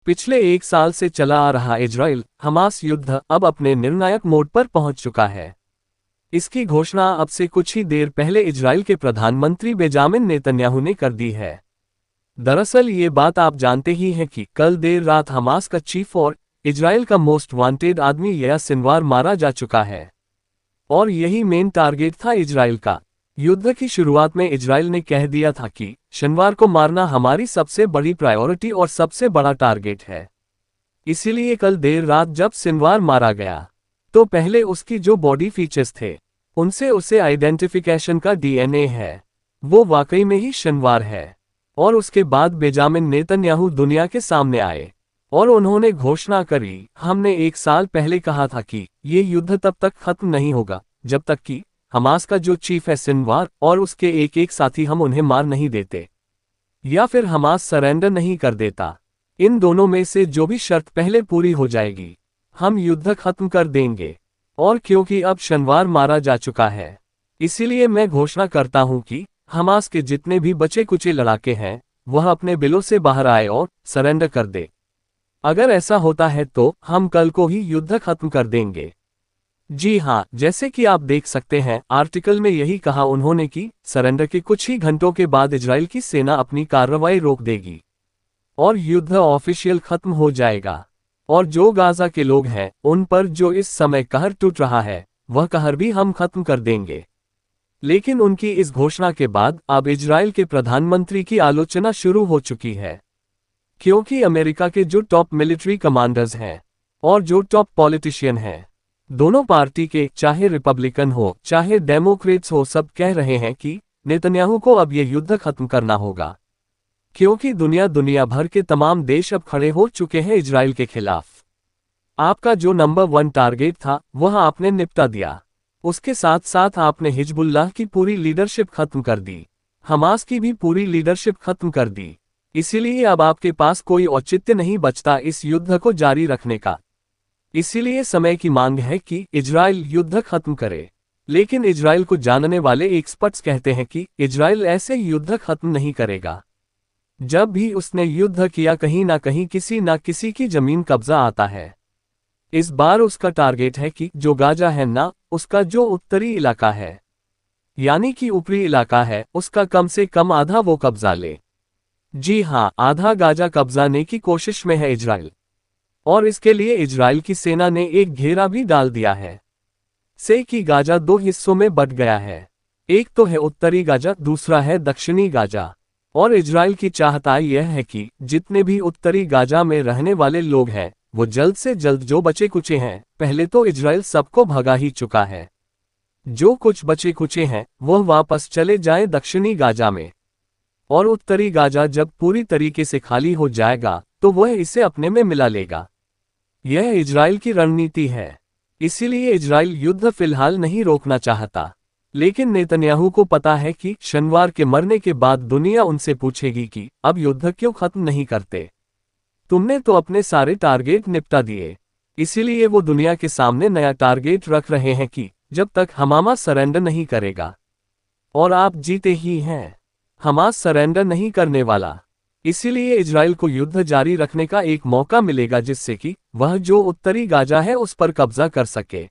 पिछले एक साल से चला आ रहा इजराइल हमास युद्ध अब अपने निर्णायक मोड़ पर पहुंच चुका है। इसकी घोषणा अब से कुछ ही देर पहले इजराइल के प्रधानमंत्री बेंजामिन नेतन्याहू ने कर दी है। दरअसल ये बात आप जानते ही हैं कि कल देर रात हमास का चीफ और इजराइल का मोस्ट वांटेड आदमी याह्या सिनवार मारा जा चुका है और यही मेन टारगेट था इजराइल का। युद्ध की शुरुआत में इजराइल ने कह दिया था कि शनिवार को मारना हमारी सबसे बड़ी प्रायोरिटी और सबसे बड़ा टारगेट है। इसीलिए कल देर रात जब सिनवार मारा गया तो पहले उसकी जो बॉडी फीचर्स थे उनसे उसे आइडेंटिफिकेशन का डीएनए है, वो वाकई में ही शनिवार है। और उसके बाद बेंजामिन नेतन्याहू दुनिया के सामने आए और उन्होंने घोषणा करी, हमने एक साल पहले कहा था कि ये युद्ध तब तक खत्म नहीं होगा जब तक कि हमास का जो चीफ है सिनवार और उसके एक एक साथी हम उन्हें मार नहीं देते या फिर हमास सरेंडर नहीं कर देता। इन दोनों में से जो भी शर्त पहले पूरी हो जाएगी हम युद्ध खत्म कर देंगे। और क्योंकि अब शनिवार मारा जा चुका है इसीलिए मैं घोषणा करता हूं कि हमास के जितने भी बचे कुचे लड़ाके हैं वह अपने बिलों से बाहर आए और सरेंडर कर दे। अगर ऐसा होता है तो हम कल को ही युद्ध खत्म कर देंगे। जी हाँ, जैसे कि आप देख सकते हैं आर्टिकल में यही कहा उन्होंने कि सरेंडर के कुछ ही घंटों के बाद इजराइल की सेना अपनी कार्रवाई रोक देगी और युद्ध ऑफिशियल खत्म हो जाएगा। और जो गाजा के लोग हैं उन पर जो इस समय कहर टूट रहा है वह कहर भी हम खत्म कर देंगे। लेकिन उनकी इस घोषणा के बाद अब इजराइल के प्रधानमंत्री की आलोचना शुरू हो चुकी है, क्योंकि अमेरिका के जो टॉप मिलिट्री कमांडर्स हैं और जो टॉप पॉलिटिशियन हैं दोनों पार्टी के, चाहे रिपब्लिकन हो चाहे डेमोक्रेट्स हो, सब कह रहे हैं कि नेतन्याहू को अब यह युद्ध खत्म करना होगा, क्योंकि दुनिया भर के तमाम देश अब खड़े हो चुके हैं इजराइल के खिलाफ। आपका जो नंबर 1 टारगेट था वह आपने निपटा दिया, उसके साथ साथ आपने हिजबुल्लाह की पूरी लीडरशिप खत्म कर दी, हमास की भी पूरी लीडरशिप खत्म कर दी। इसीलिए अब आपके पास कोई औचित्य नहीं बचता इस युद्ध को जारी रखने का। इसीलिए समय की मांग है कि इजराइल युद्ध खत्म करे। लेकिन इजराइल को जानने वाले एक्सपर्ट्स कहते हैं कि इजराइल ऐसे युद्ध खत्म नहीं करेगा। जब भी उसने युद्ध किया कहीं ना कहीं किसी ना किसी की जमीन कब्जा आता है। इस बार उसका टारगेट है कि जो गाजा है ना, उसका जो उत्तरी इलाका है यानी कि ऊपरी इलाका है उसका कम से कम आधा वो कब्जा ले। जी हाँ, आधा गाजा कब्जाने की कोशिश में है इजराइल और इसके लिए इजराइल की सेना ने एक घेरा भी डाल दिया है। से कि गाजा 2 हिस्सों में बंट गया है, एक तो है उत्तरी गाजा, दूसरा है दक्षिणी गाजा। और इजराइल की चाहता यह है कि जितने भी उत्तरी गाजा में रहने वाले लोग हैं वो जल्द से जल्द, जो बचे कुचे हैं, पहले तो इजराइल सबको भगा ही चुका है, जो कुछ बचे कुचे हैं वह वापस चले जाएं दक्षिणी गाजा में। और उत्तरी गाजा जब पूरी तरीके से खाली हो जाएगा तो वह इसे अपने में मिला लेगा। यह इजराइल की रणनीति है। इसीलिए इजराइल युद्ध फिलहाल नहीं रोकना चाहता। लेकिन नेतन्याहू को पता है कि शनिवार के मरने के बाद दुनिया उनसे पूछेगी कि अब युद्ध क्यों खत्म नहीं करते, तुमने तो अपने सारे टारगेट निपटा दिए। इसीलिए वो दुनिया के सामने नया टारगेट रख रहे हैं कि जब तक हमास सरेंडर नहीं करेगा और आप जीते ही हैं, हमास सरेंडर नहीं करने वाला। इसीलिए इजराइल को युद्ध जारी रखने का एक मौका मिलेगा जिससे कि वह जो उत्तरी गाजा है उस पर कब्जा कर सके।